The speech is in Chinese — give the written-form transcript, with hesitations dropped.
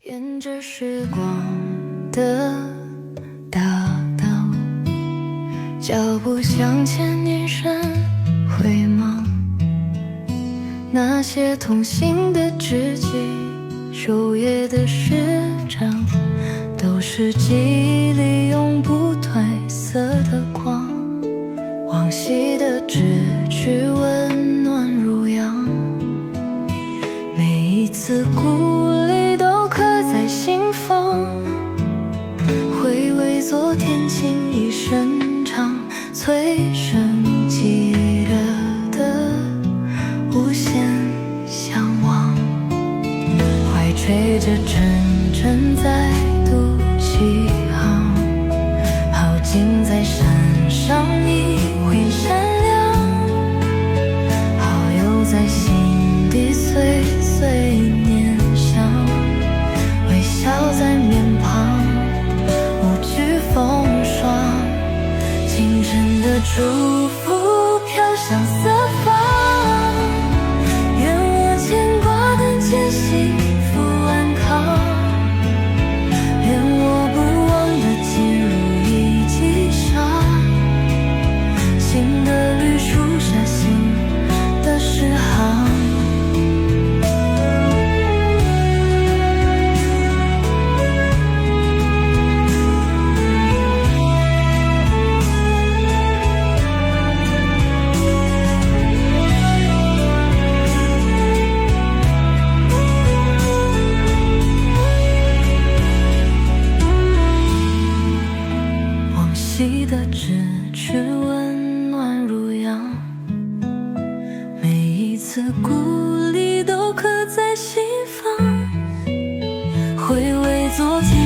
沿着时光的大道，脚步向前，眼神回眸。那些同行的知己，守夜的师长，都是记忆里永不褪色的光。往昔的咫尺，温暖如阳。每一次故里都刻在心房，回味昨天情意深长，催生记得的无限向往。怀揣着真正再度起航，耗尽在山上一回闪亮，好友在心底岁岁念想，微笑在面庞，无惧风霜。清晨的祝福飘向四方，愿我牵挂的间幸福安康，愿我不忘的记录一记上，新的绿树下新的诗行。往昔的咫尺，温暖如阳。每一次故里都刻在心房，回味昨天